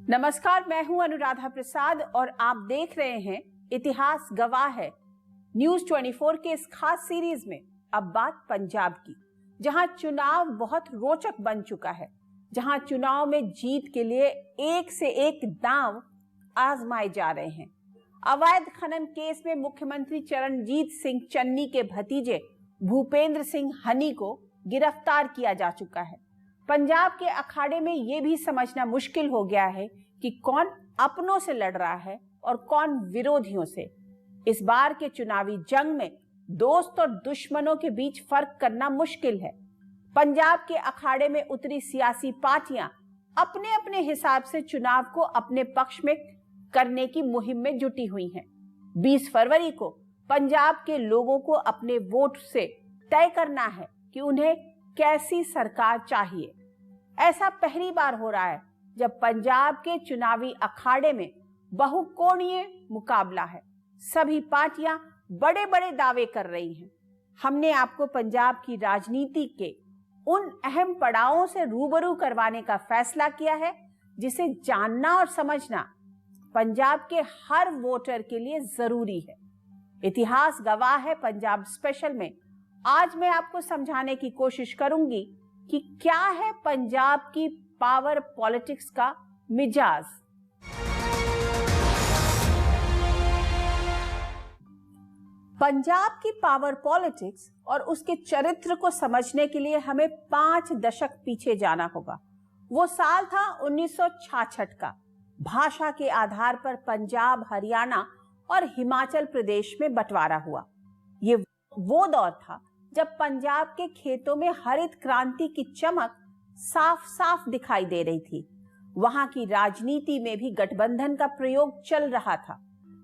नमस्कार, मैं हूं अनुराधा प्रसाद और आप देख रहे हैं इतिहास गवाह है। न्यूज 24 के इस खास सीरीज में अब बात पंजाब की, जहां चुनाव बहुत रोचक बन चुका है, जहां चुनाव में जीत के लिए एक से एक दांव आजमाए जा रहे हैं। अवैध खनन केस में मुख्यमंत्री चरणजीत सिंह चन्नी के भतीजे भूपेंद्र सिंह हनी को गिरफ्तार किया जा चुका है। पंजाब के अखाड़े में यह भी समझना मुश्किल हो गया है कि कौन अपनों से लड़ रहा है और कौन विरोधियों से। इस बार के चुनावी जंग में दोस्त और दुश्मनों के बीच फर्क करना मुश्किल है। पंजाब के अखाड़े में उतरी सियासी पार्टियां अपने अपने हिसाब से चुनाव को अपने पक्ष में करने की मुहिम में जुटी हुई हैं। 20 फरवरी को पंजाब के लोगों को अपने वोट से तय करना है कि उन्हें कैसी सरकार चाहिए। ऐसा पहली बार हो रहा है जब पंजाब के चुनावी अखाड़े में बहुकोणीय मुकाबला है। सभी पार्टियां बड़े बड़े दावे कर रही हैं। हमने आपको पंजाब की राजनीति के उन अहम पड़ावों से रूबरू करवाने का फैसला किया है जिसे जानना और समझना पंजाब के हर वोटर के लिए जरूरी है। इतिहास गवाह है पंजाब स्पेशल में आज मैं आपको समझाने की कोशिश करूंगी कि क्या है पंजाब की पावर पॉलिटिक्स का मिजाज। पंजाब की पावर पॉलिटिक्स और उसके चरित्र को समझने के लिए हमें 5 दशक पीछे जाना होगा। वो साल था 1966 का। भाषा के आधार पर पंजाब, हरियाणा और हिमाचल प्रदेश में बंटवारा हुआ। ये वो दौर था जब पंजाब के खेतों में हरित क्रांति की चमक साफ साफ दिखाई दे रही थी। वहां की राजनीति में भी गठबंधन का प्रयोग चल रहा था।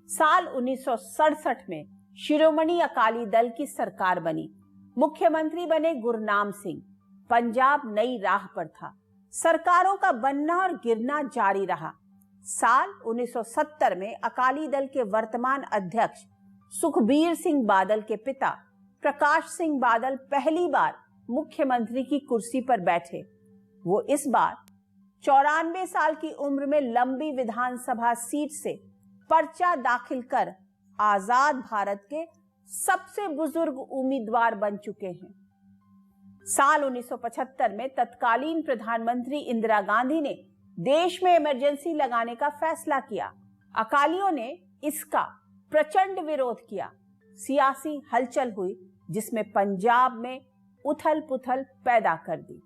साल 1967 में शिरोमणि अकाली दल की सरकार बनी। मुख्यमंत्री बने गुरनाम सिंह। पंजाब नई राह पर था। सरकारों का बनना और गिरना जारी रहा। साल 1970 में अकाली दल के वर्तमान अध्यक्ष सुखबीर सिंह बादल के पिता प्रकाश सिंह बादल पहली बार मुख्यमंत्री की कुर्सी पर बैठे। वो इस बार 94 साल की उम्र में लंबी विधानसभा सीट से पर्चा दाखिल कर आजाद भारत के सबसे बुजुर्ग उम्मीदवार बन चुके हैं। साल 1975 में तत्कालीन प्रधानमंत्री इंदिरा गांधी ने देश में इमरजेंसी लगाने का फैसला किया। अकालियों ने इसका प्रचंड विरोध किया। सियासी हलचल हुई जिसमें पंजाब में उथल-पुथल पैदा कर दी।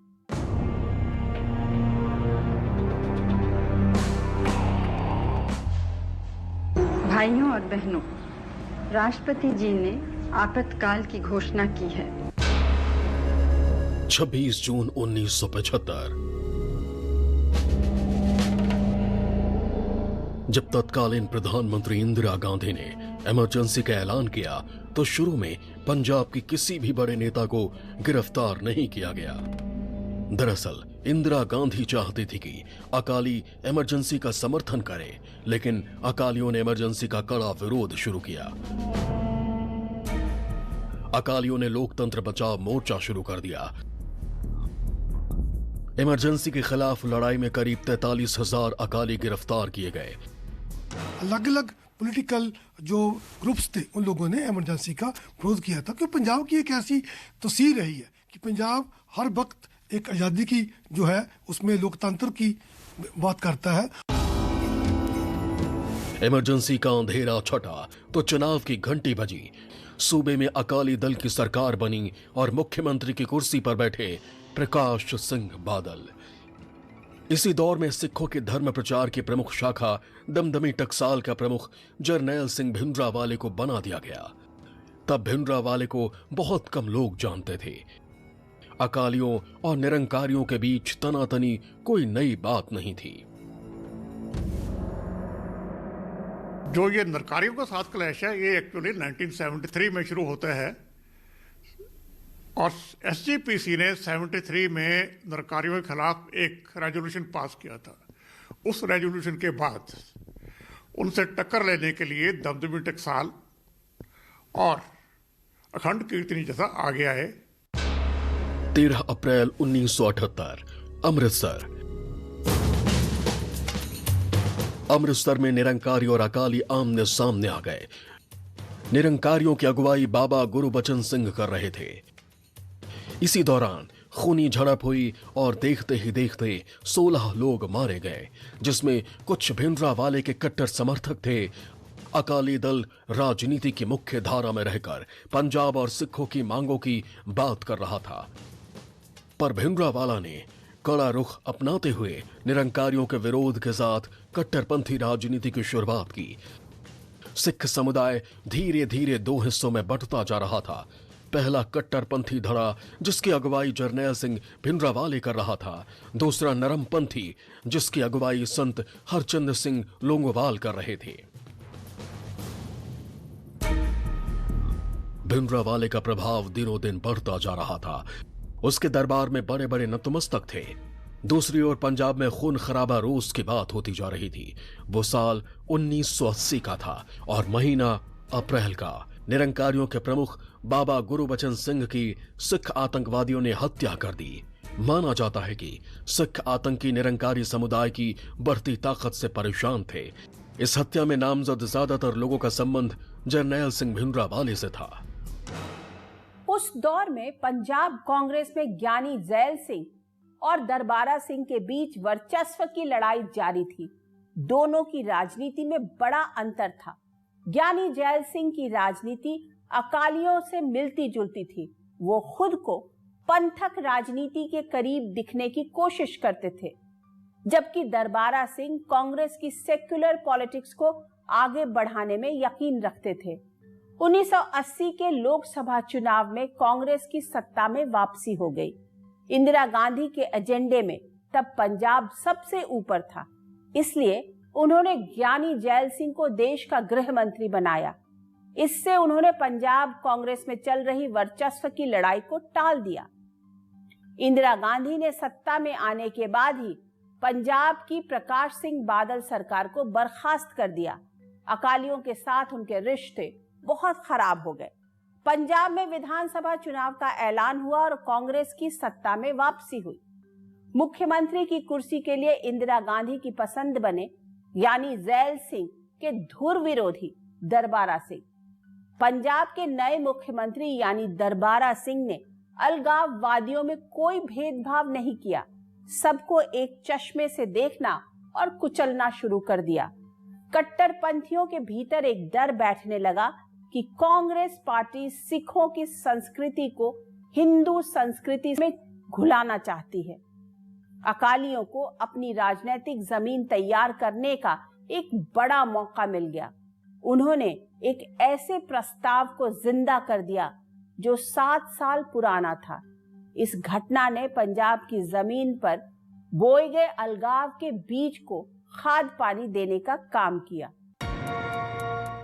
भाइयों और बहनों, राष्ट्रपति जी ने आपातकाल की घोषणा की है। 26 जून 1975 जब तत्कालीन प्रधानमंत्री इंदिरा गांधी ने इमरजेंसी का ऐलान किया तो शुरू में पंजाब की किसी भी बड़े नेता को गिरफ्तार नहीं किया गया। दरअसल इंदिरा गांधी चाहती थी कि अकाली इमरजेंसी का समर्थन करे, लेकिन अकालियों ने इमरजेंसी का कड़ा विरोध शुरू किया। अकालियों ने लोकतंत्र बचाव मोर्चा शुरू कर दिया। इमरजेंसी के खिलाफ लड़ाई में करीब 43,000 अकाली गिरफ्तार किए गए। अलग अलग पॉलिटिकल जो ग्रुप्स थे उन लोगों ने इमरजेंसी का विरोध किया था, क्योंकि पंजाब की एक ऐसी तस्वीर रही है कि पंजाब हर वक्त एक आज़ादी की जो है उसमें लोकतंत्र की बात करता है। इमरजेंसी का अंधेरा छटा तो चुनाव की घंटी बजी। सूबे में अकाली दल की सरकार बनी और मुख्यमंत्री की कुर्सी पर बैठे प्रकाश सिंह बादल। इसी दौर में सिखों के धर्म प्रचार की प्रमुख शाखा दमदमी टकसाल का प्रमुख जरनैल सिंह भिंडरावाले को बना दिया गया। तब भिंडरावाले को बहुत कम लोग जानते थे। अकालियों और निरंकारियों के बीच तनातनी कोई नई बात नहीं थी। जो ये निरंकारियों के साथ क्लैश है ये एक्चुअली 1973 में शुरू होता है और एसजीपीसी ने 73 में निरंकारियों के खिलाफ एक रेजोल्यूशन पास किया था। उस रेजोल्यूशन के बाद उनसे टक्कर लेने के लिए दमदमी टकसाल और अखंड कीर्तनी जैसा आगे आए। 13 अप्रैल 1978 अमृतसर। अमृतसर में निरंकारी और अकाली आमने सामने आ गए। निरंकारियों की अगुवाई बाबा गुरबचन सिंह कर रहे थे। इसी दौरान खूनी झड़प हुई और देखते ही देखते 16 लोग मारे गए, जिसमें कुछ भिंडरावाले के कट्टर समर्थक थे। अकाली दल राजनीति की मुख्य धारा में रहकर पंजाब और सिखों की मांगों की बात कर रहा था, पर भिंडरावाला ने कड़ा रुख अपनाते हुए निरंकारियों के विरोध के साथ कट्टरपंथी राजनीति की शुरुआत की। सिख समुदाय धीरे धीरे दो हिस्सों में बंटता जा रहा था। पहला कट्टरपंथी धड़ा जिसकी अगुवाई जरनैल सिंह भिंडरावाले कर रहा था, दूसरा नरमपंथी जिसकी अगुवाई संत हरचंद सिंह लोंगोवाल कर रहे थे। भिंडरावाले का प्रभाव दिनों दिन बढ़ता जा रहा था। उसके दरबार में बड़े बड़े नतमस्तक थे। दूसरी ओर पंजाब में खून खराबा रोज की बात होती जा रही थी। वो साल 1980 का था और महीना अप्रैल का। निरंकारियों के प्रमुख बाबा गुरबचन सिंह की सिख आतंकवादियों ने हत्या कर दी। माना जाता है कि सिख आतंकी निरंकारी समुदाय की बढ़ती ताकत से परेशान थे। इस हत्या में नामजद ज्यादातर लोगों का संबंध जरनैल सिंह भिंडरावाले से था। उस दौर में पंजाब कांग्रेस में ज्ञानी जैल सिंह और दरबारा सिंह के बीच वर्चस्व की लड़ाई जारी थी। दोनों की राजनीति में बड़ा अंतर था। ज्ञानी जैल सिंह की राजनीति अकालियों से मिलती जुलती थी। वो खुद को पंथक राजनीति के करीब दिखने की कोशिश करते थे, जबकि दरबारा सिंह कांग्रेस की सेक्युलर पॉलिटिक्स को आगे बढ़ाने में यकीन रखते थे। 1980 के लोकसभा चुनाव में कांग्रेस की सत्ता में वापसी हो गई। इंदिरा गांधी के एजेंडे में तब पंजाब सबसे ऊपर था, इसलिए उन्होंने ज्ञानी जैल सिंह को देश का गृह मंत्री बनाया। इससे उन्होंने पंजाब कांग्रेस में चल रही वर्चस्व की लड़ाई को टाल दिया। इंदिरा गांधी ने सत्ता में आने के बाद ही पंजाब की प्रकाश सिंह बादल सरकार को बर्खास्त कर दिया। अकालियों के साथ उनके रिश्ते बहुत खराब हो गए। पंजाब में विधानसभा चुनाव का ऐलान हुआ और कांग्रेस की सत्ता में वापसी हुई। मुख्यमंत्री की कुर्सी के लिए इंदिरा गांधी की पसंद बने यानी जैल सिंह के धुर विरोधी दरबारा सिंह। पंजाब के नए मुख्यमंत्री यानी दरबारा सिंह ने अलगाववादियों में कोई भेदभाव नहीं किया। सबको एक चश्मे से देखना और कुचलना शुरू कर दिया। कट्टरपंथियों के भीतर एक डर बैठने लगा कि कांग्रेस पार्टी सिखों की संस्कृति को हिंदू संस्कृति में घुलाना चाहती है। अकालियों को अपनी राजनीतिक जमीन तैयार करने का एक बड़ा मौका मिल गया। उन्होंने एक ऐसे प्रस्ताव को जिंदा कर दिया जो 7 साल पुराना था। इस घटना ने पंजाब की जमीन पर बोए गए अलगाव के बीज को खाद पानी देने का काम किया।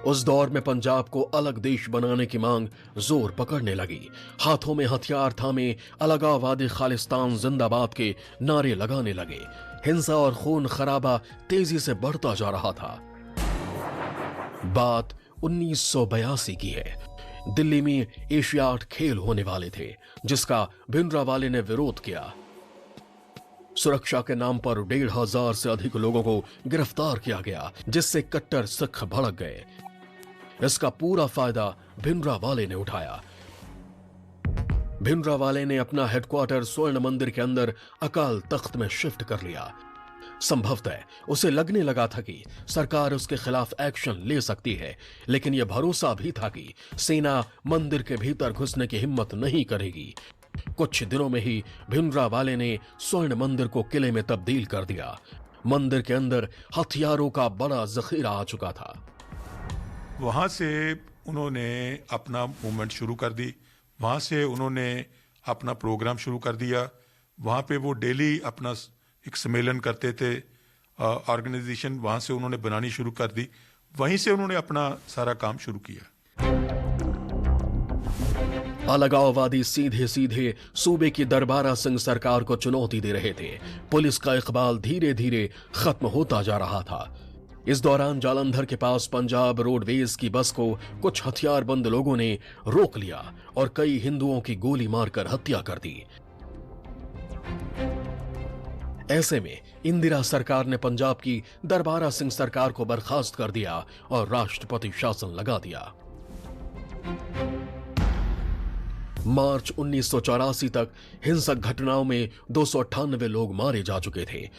उस दौर में पंजाब को अलग देश बनाने की मांग जोर पकड़ने लगी। हाथों में हथियार थामे अलगाववादी खालिस्तान जिंदाबाद के नारे लगाने लगे। हिंसा और खून खराबा तेजी से बढ़ता जा रहा था। बात 1982 की है। दिल्ली में एशियाड खेल होने वाले थे, जिसका भिंडरावाले ने विरोध किया। सुरक्षा के नाम पर 1,500 से अधिक लोगों को गिरफ्तार किया गया, जिससे कट्टर सिख भड़क गए। इसका पूरा फायदा भिंडरावाले ने उठाया। भिंडरावाले ने अपना हेडक्वार्टर स्वर्ण मंदिर के अंदर अकाल तख्त में शिफ्ट कर लिया। संभवतः उसे लगने लगा था कि सरकार उसके खिलाफ एक्शन ले सकती है, लेकिन यह भरोसा भी था कि सेना मंदिर के भीतर घुसने की हिम्मत नहीं करेगी। कुछ दिनों में ही भिंडरावाले ने स्वर्ण मंदिर को किले में तब्दील कर दिया। मंदिर के अंदर हथियारों का बड़ा जखीरा आ चुका था। वहाँ से उन्होंने अपना मूवमेंट शुरू कर दी। वहाँ से उन्होंने अपना प्रोग्राम शुरू कर दिया। वहाँ पे वो डेली अपना एक सम्मेलन करते थे। ऑर्गेनाइजेशन वहाँ से उन्होंने बनानी शुरू कर दी। वहीं से उन्होंने अपना सारा काम शुरू किया। अलगाववादी सीधे सीधे सूबे की दरबारा सिंह सरकार को चुनौती दे रहे थे। पुलिस का इकबाल धीरे धीरे खत्म होता जा रहा था। इस दौरान जालंधर के पास पंजाब रोडवेज की बस को कुछ हथियारबंद लोगों ने रोक लिया और कई हिंदुओं की गोली मारकर हत्या कर दी। ऐसे में इंदिरा सरकार ने पंजाब की दरबारा सिंह सरकार को बर्खास्त कर दिया और राष्ट्रपति शासन लगा दिया। मार्च 1984 तक हिंसक घटनाओं में 298 लोग मारे जा चुके थे।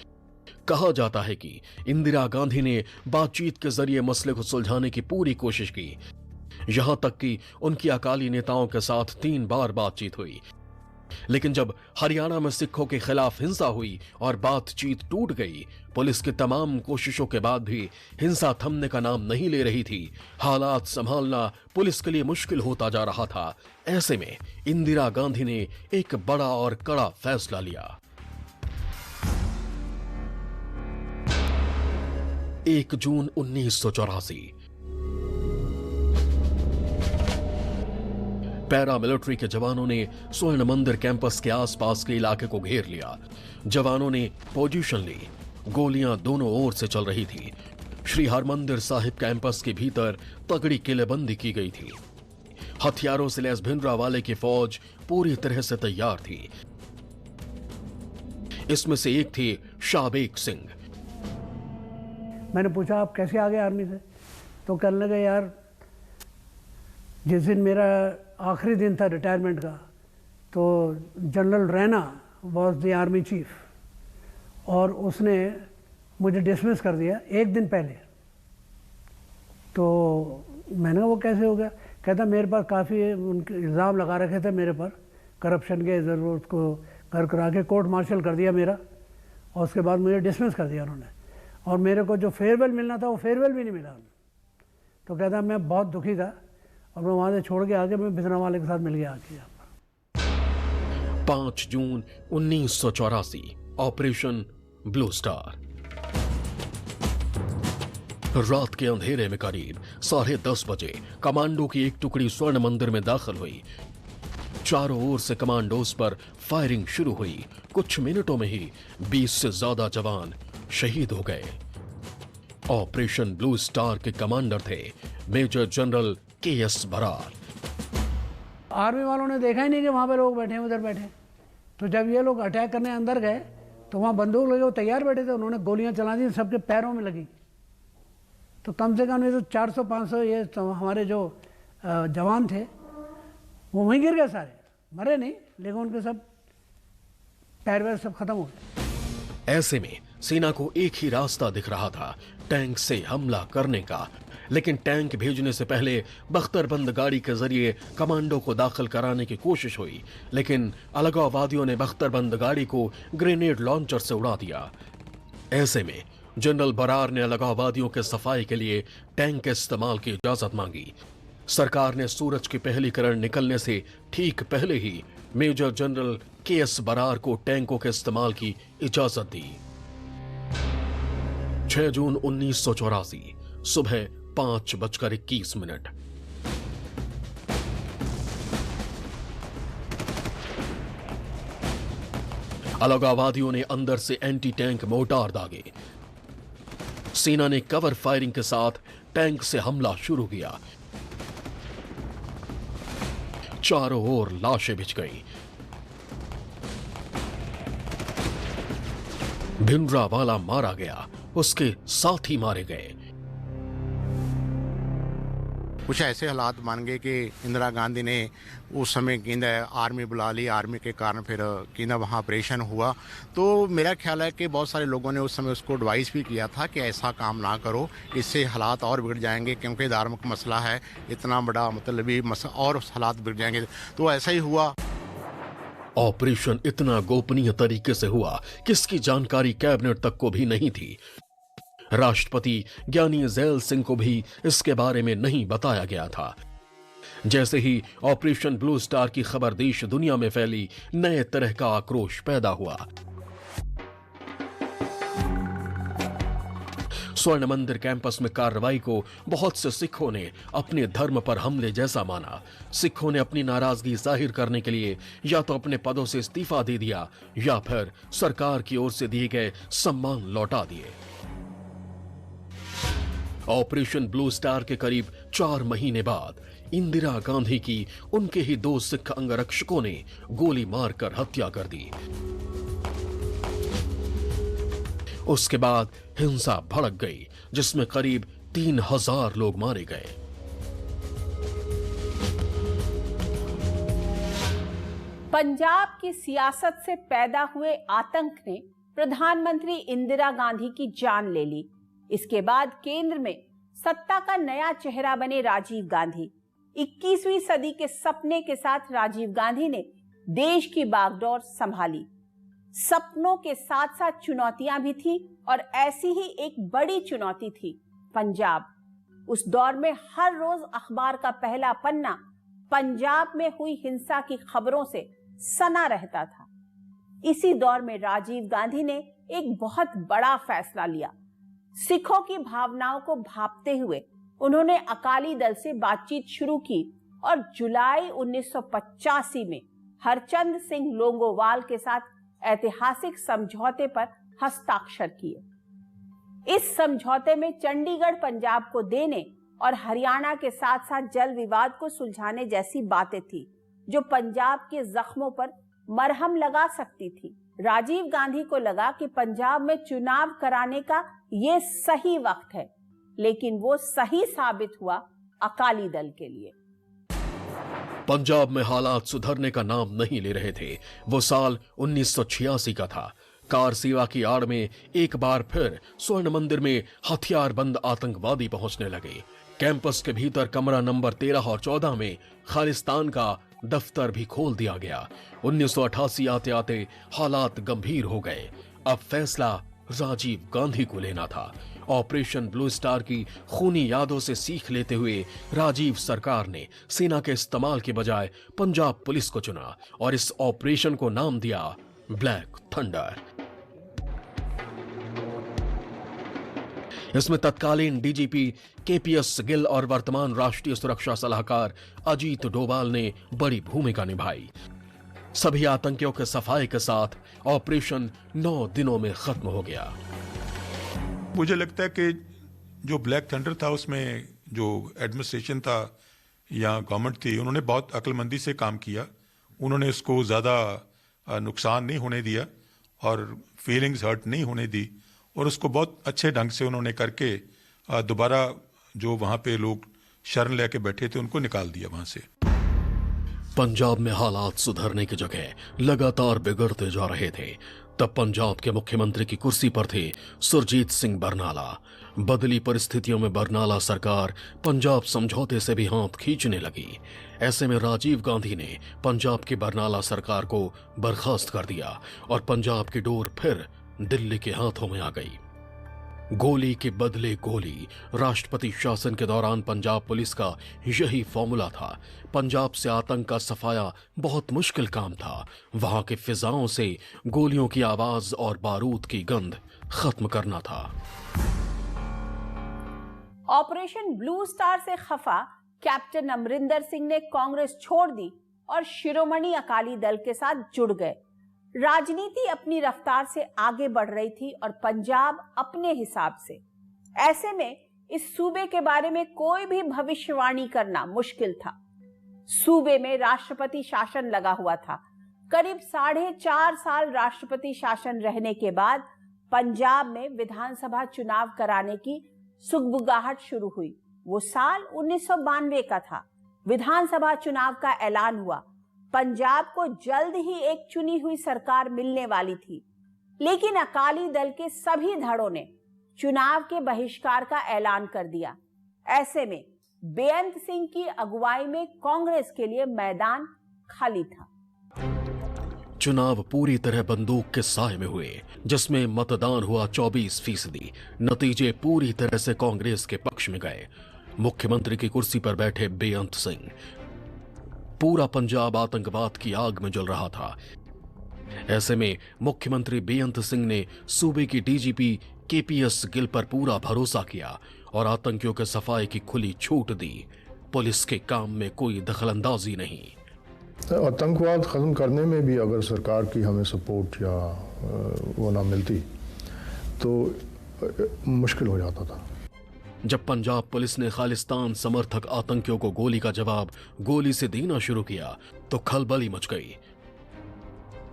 कहा जाता है कि इंदिरा गांधी ने बातचीत के जरिए मसले को सुलझाने की पूरी कोशिश की। यहां तक कि उनकी अकाली नेताओं के साथ 3 बार बातचीत हुई, लेकिन जब हरियाणा में सिखों के खिलाफ हिंसा हुई और बातचीत टूट गई, पुलिस की तमाम कोशिशों के बाद भी हिंसा थमने का नाम नहीं ले रही थी। हालात संभालना पुलिस के लिए मुश्किल होता जा रहा था। ऐसे में इंदिरा गांधी ने एक बड़ा और कड़ा फैसला लिया। 1 जून 1984 पैरामिलिट्री के जवानों ने स्वर्ण मंदिर कैंपस के आसपास के इलाके को घेर लिया। जवानों ने पोजीशन ली। गोलियां दोनों ओर से चल रही थी। श्री हरमंदिर साहिब कैंपस के भीतर तगड़ी किलेबंदी की गई थी। हथियारों से लैस भिंडरावाले की फौज पूरी तरह से तैयार थी। इसमें से एक थे शाहबेग सिंह। मैंने पूछा आप कैसे आ गए आर्मी से? तो कहने लगे यार जिस दिन मेरा आखिरी दिन था रिटायरमेंट का, तो general Raina was the army chief और उसने मुझे डिसमिस कर दिया 1 दिन पहले। तो मैंने कहा वो कैसे हो गया? कहता मेरे पास काफ़ी उनके इल्ज़ाम लगा रखे थे मेरे पर करप्शन के, ज़रूरत को घर करा के कोर्ट मार्शल कर दिया मेरा, और उसके बाद मुझे डिसमिस कर दिया उन्होंने। और मेरे को जो फेयरवेल मिलना था वो फेयरवेल भी नहीं मिला उन्हें। तो कहता मैं बहुत दुखी था और मैं वहाँ से छोड़ के आके मैं भिंडरावाले के साथ मिल गया आके यहाँ पर। 5 जून 1984 ऑपरेशन ब्लू स्टार। रात के अंधेरे में करीब 10:30 बजे कमांडो की एक टुकड़ी स्वर्ण मंदिर में दाखिल हुई। चारों ओर से कमांडोज पर फायरिंग शुरू हुई। कुछ मिनटों में ही 20 से ज्यादा जवान शहीद हो गए। ऑपरेशन ब्लू स्टार के कमांडर थे major general KS Brar. Army वालों ने देखा ही नहीं कि वहाँ पे लोग बैठे हैं, उधर बैठे। तो जब ये लोग अटैक करने अंदर गए तो वहाँ बंदूक लगे, वो तैयार बैठे थे। उन्होंने गोलियां चला दी, सबके पैरों में लगी। तो कम से कम ये तो 400-500 ये तो हमारे जो जवान थे वो वहीं गिर गए सारे। मरे नहीं, लेकिन उनके सब पैर वैर सब खत्म हो गए। ऐसे में सेना को एक ही रास्ता दिख रहा था, टैंक से हमला करने का। लेकिन टैंक भेजने से पहले बख्तरबंद गाड़ी के जरिए कमांडो को दाखिल कराने की कोशिश हुई, लेकिन अलगाववादियों ने बख्तरबंद गाड़ी को ग्रेनेड लॉन्चर से उड़ा दिया। ऐसे में जनरल बरार ने अलगाववादियों के सफाई के लिए टैंक के इस्तेमाल की इजाजत मांगी। सरकार ने सूरज की पहली किरण निकलने से ठीक पहले ही मेजर जनरल KS बरार को टैंकों के इस्तेमाल की इजाजत दी। 6 जून 1984 सुबह 5:21। अलगाववादियों ने अंदर से एंटी टैंक मोर्टार दागे। सेना ने कवर फायरिंग के साथ टैंक से हमला शुरू किया। चारों ओर लाशें बिछ गई। भिंडरावाला मारा गया, उसके साथी मारे गए। कुछ ऐसे हालात बन गए कि इंदिरा गांधी ने उस समय कहना आर्मी बुला ली। आर्मी के कारण फिर कहना वहाँ ऑपरेशन हुआ। तो मेरा ख्याल है कि बहुत सारे लोगों ने उस समय उसको एडवाइस भी किया था कि ऐसा काम ना करो, इससे हालात और बिगड़ जाएंगे, क्योंकि धार्मिक मसला है इतना बड़ा, मतलब ये और हालात बिगड़ जाएंगे। तो ऐसा ही हुआ। ऑपरेशन इतना गोपनीय तरीके से हुआ कि इसकी जानकारी कैबिनेट तक को भी नहीं थी। राष्ट्रपति ज्ञानी ज़ैल सिंह को भी इसके बारे में नहीं बताया गया था। जैसे ही ऑपरेशन ब्लू स्टार की खबर देश दुनिया में फैली, नए तरह का आक्रोश पैदा हुआ। स्वर्ण मंदिर कैंपस में कार्रवाई को बहुत से सिखों ने अपने धर्म पर हमले जैसा माना। सिखों ने अपनी नाराजगी जाहिर करने के लिए या तो अपने पदों से इस्तीफा दे दिया या फिर सरकार की ओर से दिए गए सम्मान लौटा दिए। ऑपरेशन ब्लू स्टार के करीब 4 महीने बाद इंदिरा गांधी की उनके ही 2 सिख अंगरक्षकों ने गोली मारकर हत्या कर दी। उसके बाद हिंसा भड़क गई, जिसमें करीब 3000 लोग मारे गए। पंजाब की सियासत से पैदा हुए आतंक ने प्रधानमंत्री इंदिरा गांधी की जान ले ली। इसके बाद केंद्र में सत्ता का नया चेहरा बने राजीव गांधी। 21वीं सदी के सपने के साथ राजीव गांधी ने देश की बागडोर संभाली। सपनों के साथ साथ चुनौतियां भी थी और ऐसी ही एक बड़ी चुनौती थी पंजाब। उस दौर में हर रोज अखबार का पहला पन्ना पंजाब में हुई हिंसा की खबरों से सना रहता था। इसी दौर में राजीव गांधी ने एक बहुत बड़ा फैसला लिया। सिखों की भावनाओं को भांपते हुए उन्होंने अकाली दल से बातचीत शुरू की और जुलाई 1985 में हरचंद सिंह लोंगोवाल के साथ ऐतिहासिक समझौते पर हस्ताक्षर किए। इस समझौते में चंडीगढ़ पंजाब को देने और हरियाणा के साथ साथ जल विवाद को सुलझाने जैसी बातें थी, जो पंजाब के जख्मों पर मरहम लगा सकती थी। राजीव गांधी को लगा कि पंजाब में चुनाव कराने का ये सही वक्त है, लेकिन वो सही साबित हुआ अकाली दल के लिए। पंजाब में हालात सुधरने का नाम नहीं ले रहे थे। वो साल 1986 का था। कार सेवा की आड़ में एक बार फिर स्वर्ण मंदिर में हथियारबंद आतंकवादी पहुंचने लगे। कैंपस के भीतर कमरा नंबर 13 और 14 में खालिस्तान का दफ्तर भी खोल दिया गया। 1988 आते आते हालात गंभीर हो गए। अब फैसला राजीव गांधी को लेना था। ऑपरेशन ब्लू स्टार की खूनी यादों से सीख लेते हुए राजीव सरकार ने सेना के इस्तेमाल के बजाय पंजाब पुलिस को चुना और इस ऑपरेशन को नाम दिया ब्लैक थंडर। इसमें तत्कालीन डीजीपी केपीएस गिल और वर्तमान राष्ट्रीय सुरक्षा सलाहकार अजीत डोभाल ने बड़ी भूमिका निभाई। सभी आतंकियों के सफाई के साथ ऑपरेशन 9 दिनों में खत्म हो गया। मुझे लगता है कि जो ब्लैक थंडर था उसमें जो एडमिनिस्ट्रेशन था या गवर्नमेंट थी, उन्होंने बहुत अक्लमंदी से काम किया। उन्होंने इसको ज़्यादा नुकसान नहीं होने दिया और फीलिंग्स हर्ट नहीं होने दी और उसको बहुत अच्छे ढंग से उन्होंने करके दोबारा जो वहाँ पे लोग शरण लेके बैठे थे उनको निकाल दिया वहाँ से। पंजाब में हालात सुधरने की जगह लगातार बिगड़ते जा रहे थे। तब पंजाब के मुख्यमंत्री की कुर्सी पर थे सुरजीत सिंह बरनाला। बदली परिस्थितियों में बरनाला सरकार पंजाब समझौते से भी हाथ खींचने लगी। ऐसे में राजीव गांधी ने पंजाब की बरनाला सरकार को बर्खास्त कर दिया और पंजाब की डोर फिर दिल्ली के हाथों में आ गई। गोली के बदले गोली। राष्ट्रपति शासन के दौरान पंजाब पुलिस का यही फॉर्मूला था। पंजाब से आतंक का सफाया बहुत मुश्किल काम था। वहां के फिजाओं से गोलियों की आवाज और बारूद की गंध खत्म करना था। ऑपरेशन ब्लू स्टार से खफा कैप्टन अमरिंदर सिंह ने कांग्रेस छोड़ दी और शिरोमणि अकाली दल के साथ जुड़ गए। राजनीति अपनी रफ्तार से आगे बढ़ रही थी और पंजाब अपने हिसाब से। ऐसे में इस सूबे के बारे में कोई भी भविष्यवाणी करना मुश्किल था। सूबे में राष्ट्रपति शासन लगा हुआ था। करीब 4.5 साल राष्ट्रपति शासन रहने के बाद पंजाब में विधानसभा चुनाव कराने की सुगबुगाहट शुरू हुई। वो साल 1992 का था। विधानसभा चुनाव का ऐलान हुआ। पंजाब को जल्द ही एक चुनी हुई सरकार मिलने वाली थी, लेकिन अकाली दल के सभी धड़ों ने चुनाव के बहिष्कार का ऐलान कर दिया। ऐसे में बेअंत सिंह की अगुवाई में कांग्रेस के लिए मैदान खाली था। चुनाव पूरी तरह बंदूक के साए में हुए, जिसमें मतदान हुआ 24%। नतीजे पूरी तरह से कांग्रेस के पक्ष में गए। मुख्यमंत्री की कुर्सी पर बैठे बेअंत सिंह। पूरा पंजाब आतंकवाद की आग में जल रहा था। ऐसे में मुख्यमंत्री बेअंत सिंह ने सूबे की डीजीपी केपीएस गिल पर पूरा भरोसा किया और आतंकियों के सफाई की खुली छूट दी। पुलिस के काम में कोई दखलंदाजी नहीं। आतंकवाद खत्म करने में भी अगर सरकार की हमें सपोर्ट या वो ना मिलती तो मुश्किल हो जाता था। जब पंजाब पुलिस ने खालिस्तान समर्थक आतंकियों को गोली का जवाब गोली से देना शुरू किया तो खलबली मच गई।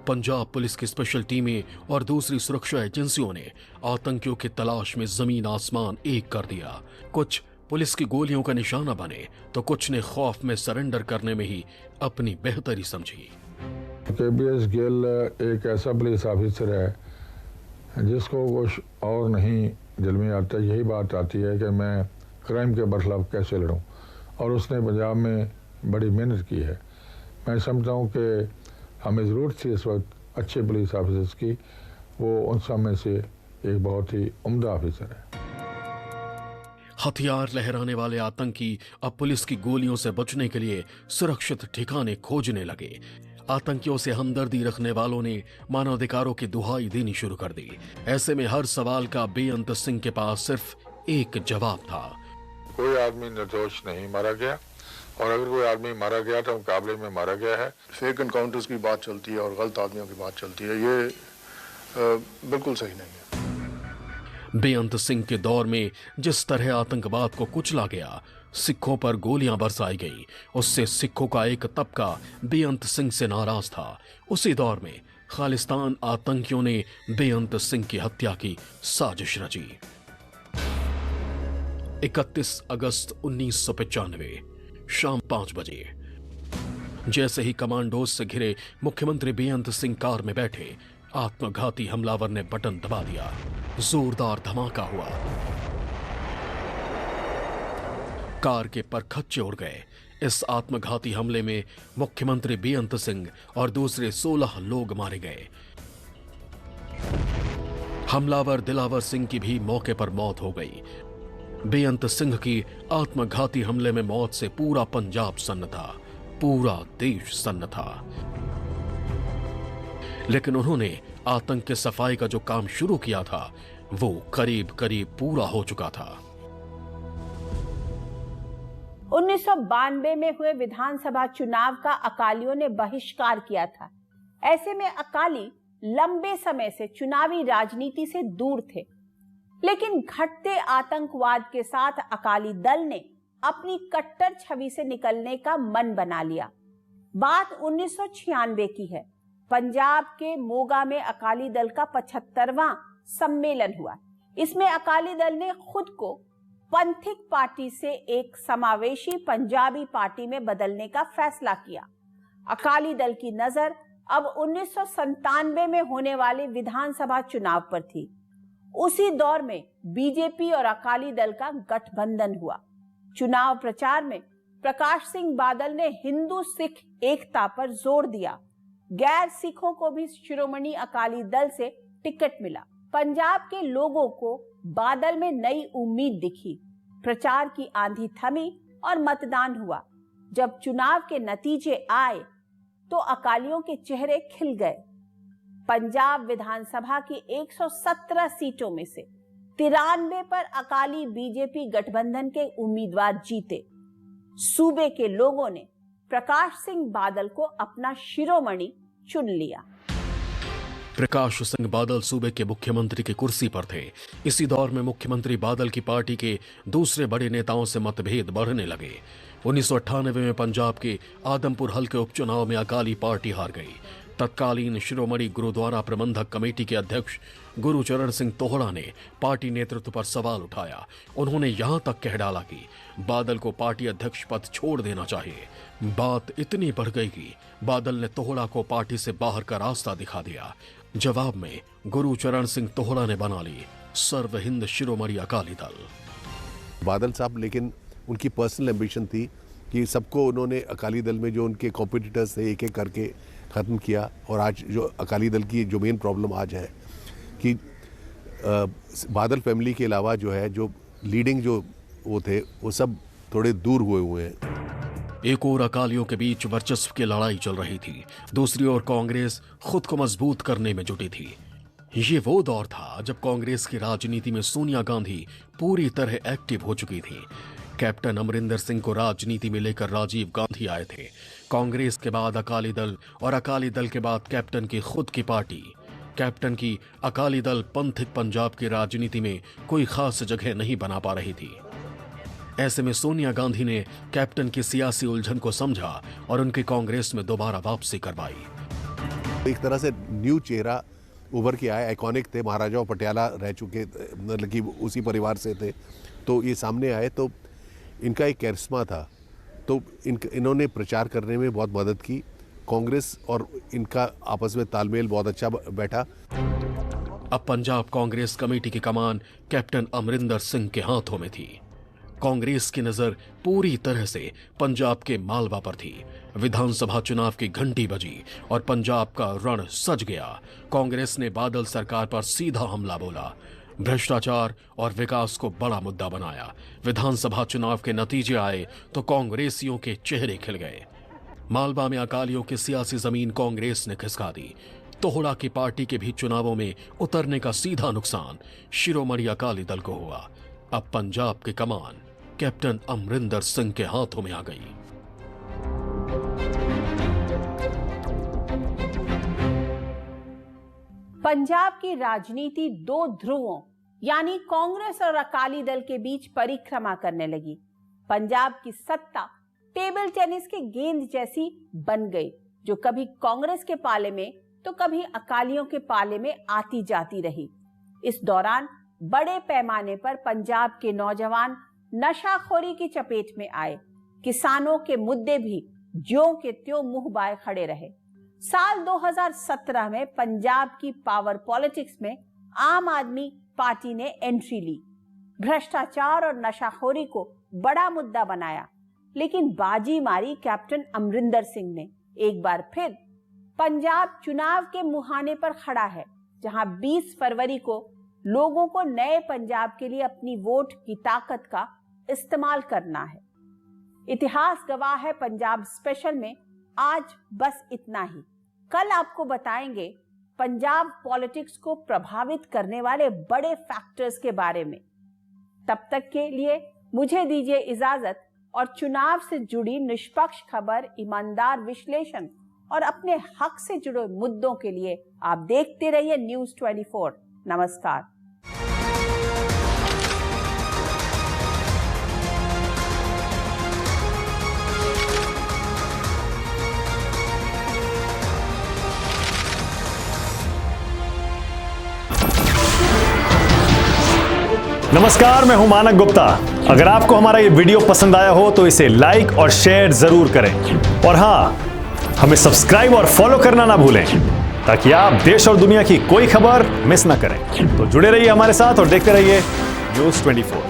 पंजाब पुलिस की स्पेशल टीमें और दूसरी सुरक्षा एजेंसियों ने आतंकियों की तलाश में जमीन आसमान एक कर दिया। कुछ पुलिस की गोलियों का निशाना बने तो कुछ ने खौफ में सरेंडर करने में ही अपनी बेहतरी समझी। KBS गिल एक ऐसा पुलिस ऑफिसर है जिसको कुछ और नहीं दिल में आता, यही बात आती है कि मैं क्राइम के बरखिलाफ कैसे लड़ूं, और उसने पंजाब में बड़ी मेहनत की है। मैं समझता हूं कि हमें ज़रूरत थी इस वक्त अच्छे पुलिस ऑफिसर्स की, वो उन सब में से एक बहुत ही उम्दा ऑफिसर है। हथियार लहराने वाले आतंकी अब पुलिस की गोलियों से बचने के लिए सुरक्षित ठिकाने खोजने लगे। आतंकियों से हमदर्दी रखने वालों ने मानवाधिकारों की दुहाई देनी शुरू कर दी। ऐसे में हर सवाल का बेअंत सिंह के पास सिर्फ एक जवाब था। कोई आदमी निर्दोष नहीं मारा गया, और अगर कोई आदमी मारा गया तो मुकाबले में मारा गया है। फेक एनकाउंटर्स की बात चलती है और गलत आदमियों की बात चलती है, ये बिल्कुल सही नहीं है। बेअंत सिंह के दौर में जिस तरह आतंकवाद को कुचला गया, सिखों पर गोलियां बरसाई गई, उससे सिखों का एक तबका बेअंत सिंह से नाराज था। उसी दौर में खालिस्तान आतंकियों ने बेअंत सिंह की हत्या की साजिश रची। 31 अगस्त 1995 शाम 5 बजे जैसे ही कमांडोज से घिरे मुख्यमंत्री बेअंत सिंह कार में बैठे, आत्मघाती हमलावर ने बटन दबा दिया। जोरदार धमाका हुआ, कार के परखच्चे उड़ गए। इस आत्मघाती हमले में मुख्यमंत्री बेअंत सिंह और दूसरे 16 लोग मारे गए। हमलावर दिलावर सिंह की भी मौके पर मौत हो गई। बेअंत सिंह की आत्मघाती हमले में मौत से पूरा पंजाब सन्न था, पूरा देश सन्न था। लेकिन उन्होंने आतंक के सफाई का जो काम शुरू किया था, वो करीब करीब पूरा हो चुका था। 1992 में हुए विधानसभा चुनाव का अकालियों ने बहिष्कार किया था। ऐसे में अकाली लंबे समय से चुनावी राजनीति से दूर थे, लेकिन घटते आतंकवाद के साथ अकाली दल ने अपनी कट्टर छवि से निकलने का मन बना लिया। बात 1996 की है। पंजाब के मोगा में अकाली दल का 75वां सम्मेलन हुआ। इसमें अकाली दल ने खुद को पंथिक पार्टी से एक समावेशी पंजाबी पार्टी में बदलने का फैसला किया। अकाली दल की नजर अब 1997 में होने वाले विधानसभा चुनाव पर थी। उसी दौर में बीजेपी और अकाली दल का गठबंधन हुआ। चुनाव प्रचार में प्रकाश सिंह बादल ने हिंदू सिख एकता पर जोर दिया। गैर सिखों को भी शिरोमणि अकाली दल से टिकट मिला। पंजाब के लोगों को बादल में नई उम्मीद दिखी। प्रचार की आंधी थमी और मतदान हुआ। जब चुनाव के नतीजे आए तो अकालियों के चेहरे खिल गए। पंजाब विधानसभा की 117 सीटों में से 93 पर अकाली बीजेपी गठबंधन के उम्मीदवार जीते। सूबे के लोगों ने प्रकाश सिंह बादल को अपना शिरोमणि चुन लिया। प्रकाश सिंह बादल सूबे के मुख्यमंत्री की कुर्सी पर थे। इसी दौर में मुख्यमंत्री बादल की पार्टी के दूसरे बड़े नेताओं से मतभेद बढ़ने लगे। 1998 में पंजाब के आदमपुर हल्के उपचुनाव में अकाली पार्टी हार गई। तत्कालीन शिरोमणि गुरुद्वारा प्रबंधक कमेटी के अध्यक्ष गुरुचरण सिंह तोहड़ा ने पार्टी नेतृत्व पर सवाल उठाया। उन्होंने यहां तक कह डाला कि बादल को पार्टी अध्यक्ष पद छोड़ देना चाहिए। बात इतनी बढ़ गई कि बादल ने तोहड़ा को पार्टी से बाहर का रास्ता दिखा दिया। जवाब में गुरुचरण सिंह तोहड़ा ने बना ली सर्व हिंद शिरोमणि अकाली दल। बादल साहब, लेकिन उनकी पर्सनल एम्बिशन थी कि सबको उन्होंने अकाली दल में जो उनके कॉम्पिटिटर्स थे एक एक करके ख़त्म किया। और आज जो अकाली दल की जो मेन प्रॉब्लम आज है कि बादल फैमिली के अलावा जो है जो लीडिंग जो वो थे वो सब थोड़े दूर हुए हैं। एक और अकालियों के बीच वर्चस्व की लड़ाई चल रही थी, दूसरी ओर कांग्रेस खुद को मजबूत करने में जुटी थी। ये वो दौर था जब कांग्रेस की राजनीति में सोनिया गांधी पूरी तरह एक्टिव हो चुकी थी। कैप्टन अमरिंदर सिंह को राजनीति में लेकर राजीव गांधी आए थे। कांग्रेस के बाद अकाली दल और अकाली दल के बाद कैप्टन की खुद की पार्टी। कैप्टन की अकाली दल पंथिक पंजाब की राजनीति में कोई खास जगह नहीं बना पा रही थी। ऐसे में सोनिया गांधी ने कैप्टन की सियासी उलझन को समझा और उनकी कांग्रेस में दोबारा वापसी करवाई। एक तरह से न्यू चेहरा उभर के आया, आइकॉनिक थे, महाराजा पटियाला रह चुके, मतलब कि उसी परिवार से थे, तो ये सामने आए तो इनका एक कैरिस्मा था, तो इन्होंने प्रचार करने में बहुत मदद की। कांग्रेस और इनका आपस में तालमेल बहुत अच्छा बैठा। अब पंजाब कांग्रेस कमेटी की कमान कैप्टन अमरिंदर सिंह के हाथों में थी। कांग्रेस की नजर पूरी तरह से पंजाब के मालवा पर थी। विधानसभा चुनाव की घंटी बजी और पंजाब का रण सज गया। कांग्रेस ने बादल सरकार पर सीधा हमला बोला, भ्रष्टाचार और विकास को बड़ा मुद्दा बनाया। विधानसभा चुनाव के नतीजे आए तो कांग्रेसियों के चेहरे खिल गए। मालवा में अकालियों की सियासी जमीन कांग्रेस ने खिसका दी। तोहड़ा की पार्टी के भी चुनावों में उतरने का सीधा नुकसान शिरोमणि अकाली दल को हुआ। अब पंजाब की कमान कैप्टन अमरिंदर सिंह के हाथों में आ गई। पंजाब की राजनीति दो ध्रुवों यानी कांग्रेस और अकाली दल के बीच परिक्रमा करने लगी। पंजाब की सत्ता टेबल टेनिस के गेंद जैसी बन गई, जो कभी कांग्रेस के पाले में तो कभी अकालियों के पाले में आती जाती रही। इस दौरान बड़े पैमाने पर पंजाब के नौजवान नशाखोरी की चपेट में आए। किसानों के मुद्दे भी ज्यों के त्यों मुंह बाए खड़े रहे। साल 2017 में पंजाब की पावर पॉलिटिक्स में आम आदमी पार्टी ने एंट्री ली। भ्रष्टाचार और नशाखोरी को बड़ा मुद्दा बनाया, लेकिन बाजी मारी कैप्टन अमरिंदर सिंह ने। एक बार फिर पंजाब चुनाव के मुहाने पर खड़ा है, जहां 20 फरवरी को लोगों को नए पंजाब के लिए अपनी वोट की ताकत का इस्तेमाल करना है। इतिहास गवाह है पंजाब स्पेशल में आज बस इतना ही। कल आपको बताएंगे पंजाब पॉलिटिक्स को प्रभावित करने वाले बड़े फैक्टर्स के बारे में। तब तक के लिए मुझे दीजिए इजाजत और चुनाव से जुड़ी निष्पक्ष खबर, ईमानदार विश्लेषण और अपने हक से जुड़े मुद्दों के लिए आप देखते रहिए न्यूज़ 24। नमस्कार। नमस्कार, मैं हूं मानक गुप्ता। अगर आपको हमारा ये वीडियो पसंद आया हो तो इसे लाइक और शेयर जरूर करें, और हां, हमें सब्सक्राइब और फॉलो करना ना भूलें ताकि आप देश और दुनिया की कोई खबर मिस ना करें। तो जुड़े रहिए हमारे साथ और देखते रहिए न्यूज़ 24।